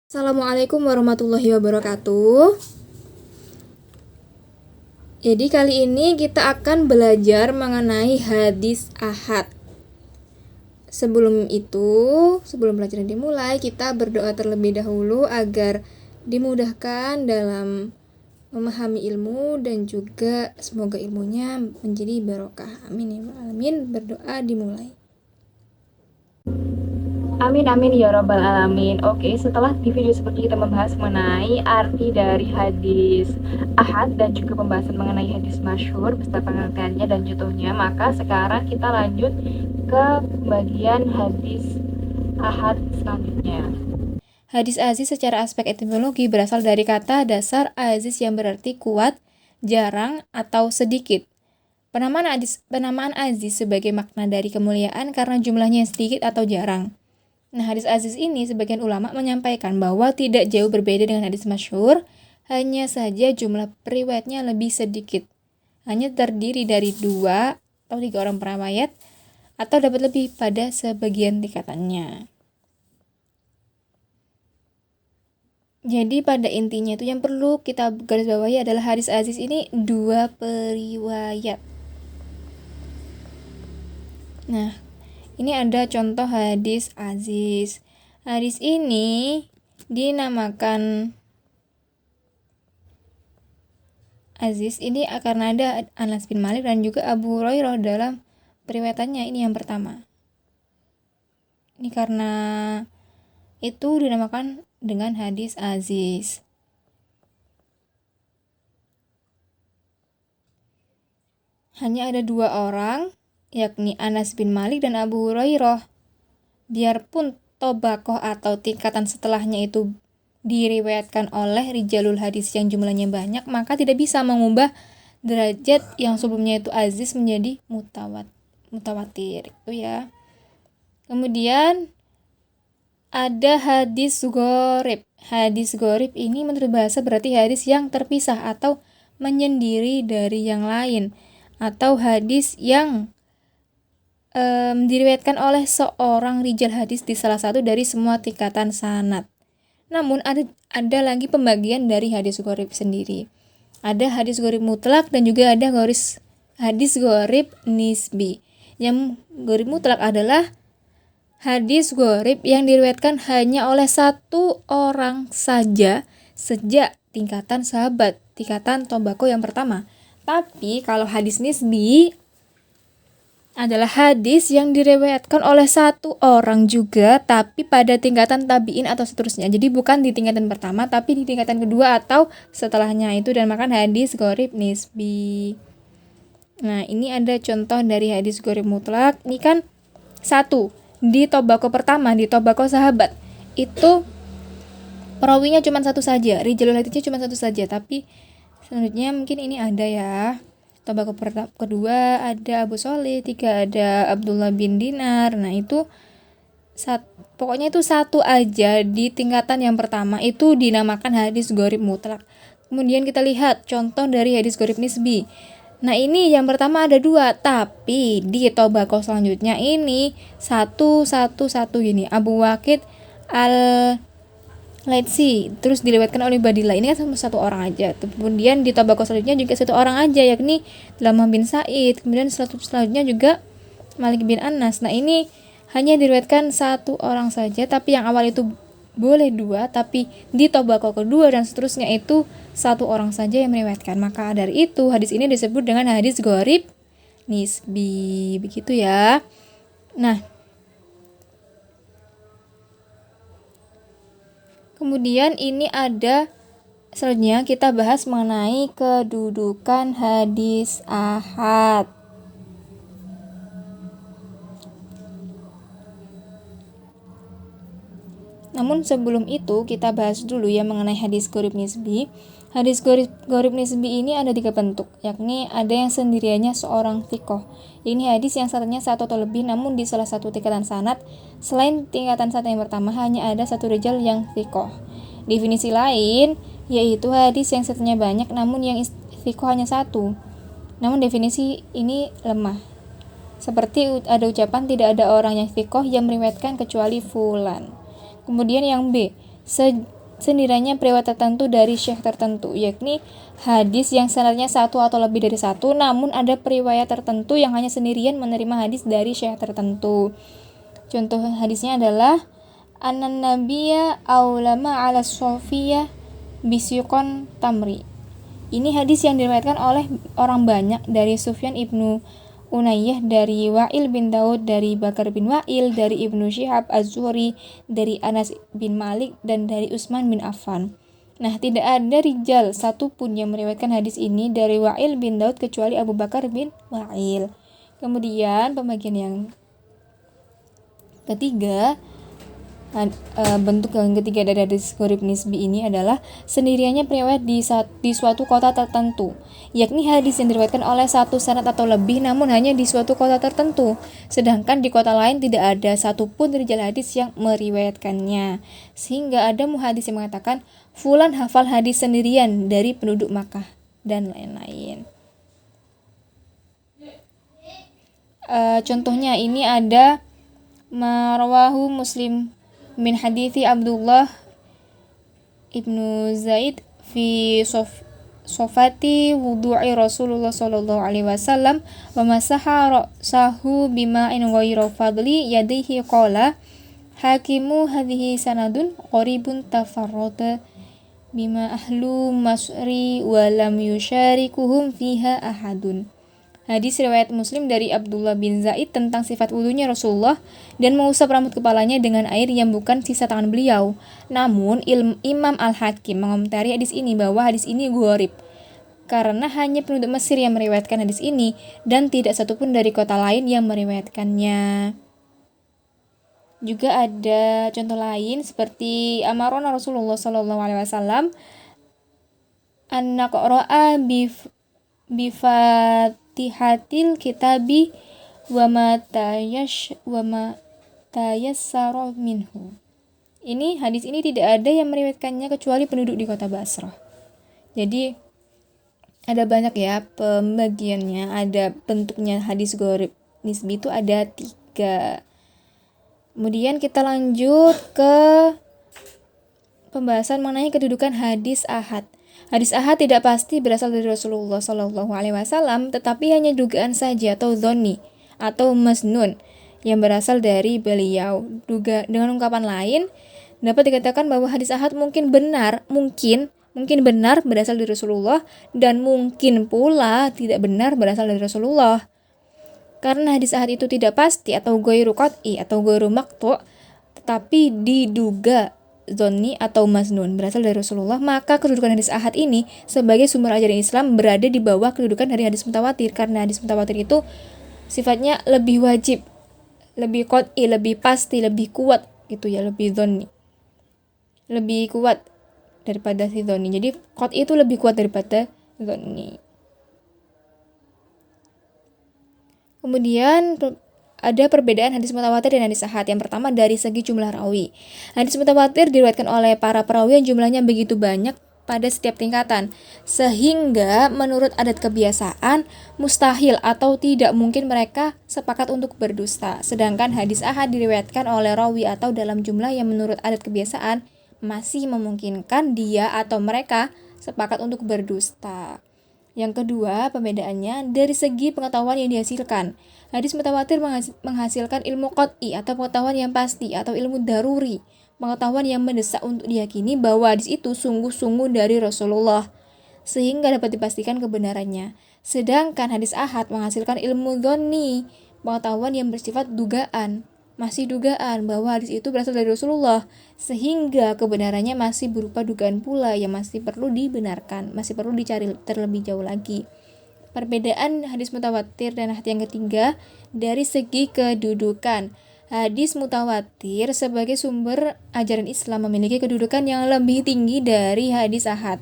Assalamualaikum warahmatullahi wabarakatuh. Jadi kali ini kita akan belajar mengenai hadis ahad. Sebelum pelajaran dimulai, kita berdoa terlebih dahulu agar dimudahkan dalam memahami ilmu dan juga semoga ilmunya menjadi barokah. Amin ya rabbal alamin. Berdoa dimulai. Amin amin ya rabbal alamin. Oke, setelah di video seperti kita membahas mengenai arti dari hadis ahad dan juga pembahasan mengenai hadis masyhur beserta pengertiannya dan contohnya, maka sekarang kita lanjut ke bagian hadis ahad selanjutnya. Hadis aziz secara aspek etimologi berasal dari kata dasar aziz yang berarti kuat, jarang, atau sedikit. Penamaan aziz sebagai makna dari kemuliaan karena jumlahnya sedikit atau jarang. Nah, hadis aziz ini sebagian ulama menyampaikan bahwa tidak jauh berbeda dengan hadis masyhur, hanya saja jumlah periwayatnya lebih sedikit. Hanya terdiri dari 2 atau 3 orang perawat atau dapat lebih pada sebagian tingkatannya. Jadi pada intinya itu yang perlu kita garis bawahi adalah hadis aziz ini 2 periwayat. Nah, ini ada contoh hadis aziz. Hadis ini dinamakan aziz ini karena ada Anas bin Malik dan juga Abu Hurairah dalam periwayatannya. Ini yang pertama. Ini karena itu dinamakan dengan hadis aziz. Hanya ada 2 orang, yakni Anas bin Malik dan Abu Hurairah. Biarpun tobakoh atau tingkatan setelahnya itu diriwayatkan oleh rijalul hadis yang jumlahnya banyak, maka tidak bisa mengubah derajat yang sebelumnya itu aziz menjadi mutawatir. Itu ya. Kemudian ada hadis gharib. Hadis gharib ini menurut bahasa berarti hadis yang terpisah atau menyendiri dari yang lain, atau hadis yang diriwayatkan oleh seorang rijal hadis di salah satu dari semua tingkatan sanad. Namun ada lagi pembagian dari hadis gharib sendiri. Ada hadis gharib mutlak dan juga ada hadis gharib nisbi. Yang gharib mutlak adalah hadis gharib yang diriwayatkan hanya oleh 1 orang saja sejak tingkatan sahabat, tingkatan tobako yang pertama. Tapi kalau hadis nisbi adalah hadis yang diriwayatkan oleh 1 orang juga tapi pada tingkatan tabi'in atau seterusnya. Jadi bukan di tingkatan pertama tapi di tingkatan kedua atau setelahnya itu, dan makan hadis gharib nisbi. Nah, ini ada contoh dari hadis gharib mutlak. Ini kan 1 di tobako pertama, di tobako sahabat itu perawinya cuma 1 saja, rijalul hadisnya cuma 1 saja, tapi selanjutnya mungkin ini ada ya. Tobako kedua ada Abu Sholih, 3 ada Abdullah bin Dinar. Nah, itu pokoknya itu 1 aja di tingkatan yang pertama itu dinamakan hadis gharib mutlak. Kemudian kita lihat contoh dari hadis gharib nisbi. Nah, ini yang pertama ada 2, tapi di tobako selanjutnya ini 1 gini. Abu Waqid Al-Laitsi terus diriwayatkan oleh Badillah. Ini kan sama 1 orang aja. Kemudian di tabaqah selanjutnya juga 1 orang aja, yakni Lamah bin Sa'id. Kemudian selanjutnya juga Malik bin Anas. Nah, ini hanya diriwayatkan 1 orang saja, tapi yang awal itu boleh 2, tapi di tabaqah kedua dan seterusnya itu 1 orang saja yang meriwayatkan. Maka dari itu hadis ini disebut dengan hadis gharib nisbi. Begitu ya. Nah, kemudian ini ada selanjutnya kita bahas mengenai kedudukan hadis ahad. Namun sebelum itu kita bahas dulu ya mengenai hadis gharib nisbi. Hadis gharib nisbi ini ada 3 bentuk, yakni ada yang sendiriannya seorang thiqah. Ini hadis yang sanadnya 1 atau lebih, namun di salah satu tingkatan sanad selain tingkatan sanad yang pertama hanya ada 1 rijal yang thiqah. Definisi lain yaitu hadis yang sanadnya banyak namun yang thiqah hanya 1. Namun definisi ini lemah. Seperti ada ucapan tidak ada orang yang thiqah yang meriwayatkan kecuali fulan. Kemudian yang B, sendirannya periwayat tertentu dari syekh tertentu, yakni hadis yang sanadnya satu atau lebih dari satu, namun ada periwayat tertentu yang hanya sendirian menerima hadis dari syekh tertentu. Contoh hadisnya adalah anan nabiyya aulama ala sofiyah bisyukon tamri. Ini hadis yang diriwayatkan oleh orang banyak dari Sufyan ibnu Unayyah, dari Wa'il bin Daud, dari Bakar bin Wa'il, dari Ibnu Syihab Az-Zuhri, dari Anas bin Malik, dan dari Utsman bin Affan. Nah, tidak ada rijal satupun yang meriwayatkan hadis ini dari Wa'il bin Daud kecuali Abu Bakar bin Wa'il. Kemudian pembagian yang ketiga, bentuk yang ketiga dari hadis gharib nisbi ini adalah sendiriannya periwayat di suatu kota tertentu, yakni hadis yang diriwayatkan oleh satu sanad atau lebih namun hanya di suatu kota tertentu, sedangkan di kota lain tidak ada satupun rijal hadis yang meriwayatkannya, sehingga ada muhadis yang mengatakan fulan hafal hadis sendirian dari penduduk Makkah dan lain-lain. Contohnya ini ada marwahu Muslim min hadithi Abdullah ibnu Zaid fi sofati wudu'i Rasulullah sallallahu alaihi wasallam wa masaha ra'sahu bima'in ghairu fadli yadihi qala hakimu hadhihi sanadun qaribun tafarrada bima ahlu masri wa lam yusyarikuhum fiha ahadun. Hadis riwayat Muslim dari Abdullah bin Zaid tentang sifat wudunya Rasulullah dan mengusap rambut kepalanya dengan air yang bukan sisa tangan beliau. Namun Imam Al-Hakim mengomentari hadis ini bahwa hadis ini gharib karena hanya penduduk Mesir yang meriwayatkan hadis ini dan tidak satupun dari kota lain yang meriwayatkannya. Juga ada contoh lain seperti amarona Rasulullah sallallahu alaihi wasallam an naqra'a bifatihatil kitabi wa ma tayassara minhu. Hadis ini tidak ada yang meriwayatkannya kecuali penduduk di kota Basrah. Jadi ada banyak ya pembagiannya, ada bentuknya hadis gharib nisbi itu ada 3. Kemudian kita lanjut ke pembahasan mengenai kedudukan hadis ahad. Hadis ahad tidak pasti berasal dari Rasulullah Shallallahu Alaihi Wasallam, tetapi hanya dugaan saja atau dhonni atau masnun yang berasal dari beliau. Dengan ungkapan lain, dapat dikatakan bahwa hadis ahad mungkin benar berasal dari Rasulullah dan mungkin pula tidak benar berasal dari Rasulullah. Karena hadis ahad itu tidak pasti atau ghairu qat'i atau ghairu maqtu', tetapi diduga dhonni atau masnun berasal dari Rasulullah, maka kedudukan hadis ahad ini sebagai sumber ajaran Islam berada di bawah kedudukan dari hadis mutawatir, karena hadis mutawatir itu sifatnya lebih wajib, lebih qat'i, lebih pasti, lebih kuat gitu ya, lebih dhonni, lebih kuat daripada si dhonni. Jadi qat'i itu lebih kuat daripada dhonni. Kemudian ada perbedaan hadis mutawatir dan hadis ahad. Yang pertama dari segi jumlah rawi. Hadis mutawatir diriwayatkan oleh para perawi yang jumlahnya begitu banyak pada setiap tingkatan, sehingga menurut adat kebiasaan mustahil atau tidak mungkin mereka sepakat untuk berdusta. Sedangkan hadis ahad diriwayatkan oleh rawi atau dalam jumlah yang menurut adat kebiasaan masih memungkinkan dia atau mereka sepakat untuk berdusta. Yang kedua, perbedaannya dari segi pengetahuan yang dihasilkan. Hadis mutawatir menghasilkan ilmu qat'i atau pengetahuan yang pasti atau ilmu daruri, pengetahuan yang mendesak untuk diyakini bahwa hadis itu sungguh-sungguh dari Rasulullah, sehingga dapat dipastikan kebenarannya. Sedangkan hadis ahad menghasilkan ilmu dhonni, pengetahuan yang bersifat dugaan, masih dugaan bahwa hadis itu berasal dari Rasulullah, sehingga kebenarannya masih berupa dugaan pula yang masih perlu dibenarkan, masih perlu dicari terlebih jauh lagi. Perbedaan hadis mutawatir dan ahad yang ketiga dari segi kedudukan. Hadis mutawatir sebagai sumber ajaran Islam memiliki kedudukan yang lebih tinggi dari hadis ahad.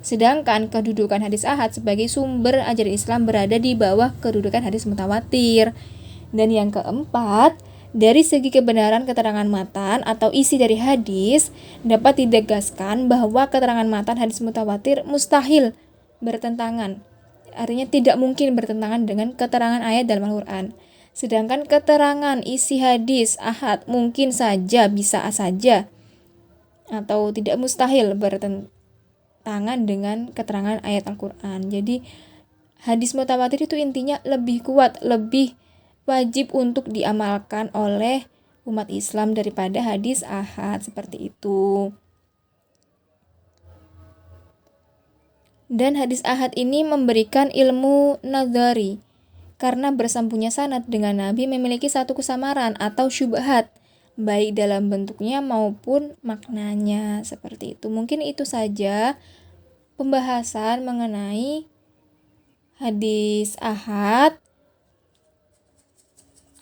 Sedangkan kedudukan hadis ahad sebagai sumber ajaran Islam berada di bawah kedudukan hadis mutawatir. Dan yang keempat, dari segi kebenaran keterangan matan atau isi dari hadis, dapat ditegaskan bahwa keterangan matan hadis mutawatir mustahil bertentangan. Artinya tidak mungkin bertentangan dengan keterangan ayat dalam Al-Quran. Sedangkan keterangan isi hadis ahad mungkin saja, bisa saja atau tidak mustahil bertentangan dengan keterangan ayat Al-Quran. Jadi hadis mutawatir itu intinya lebih kuat, lebih wajib untuk diamalkan oleh umat Islam daripada hadis ahad, seperti itu. Dan hadis ahad ini memberikan ilmu nadhari, karena bersambungnya sanad dengan Nabi memiliki satu kesamaran atau syubhat, baik dalam bentuknya maupun maknanya, seperti itu. Mungkin itu saja pembahasan mengenai hadis ahad.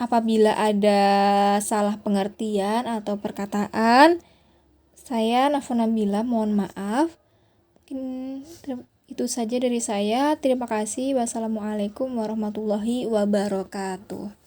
Apabila ada salah pengertian atau perkataan, saya Nafwa Nabila mohon maaf. Mungkin itu saja dari saya. Terima kasih. Wassalamualaikum warahmatullahi wabarakatuh.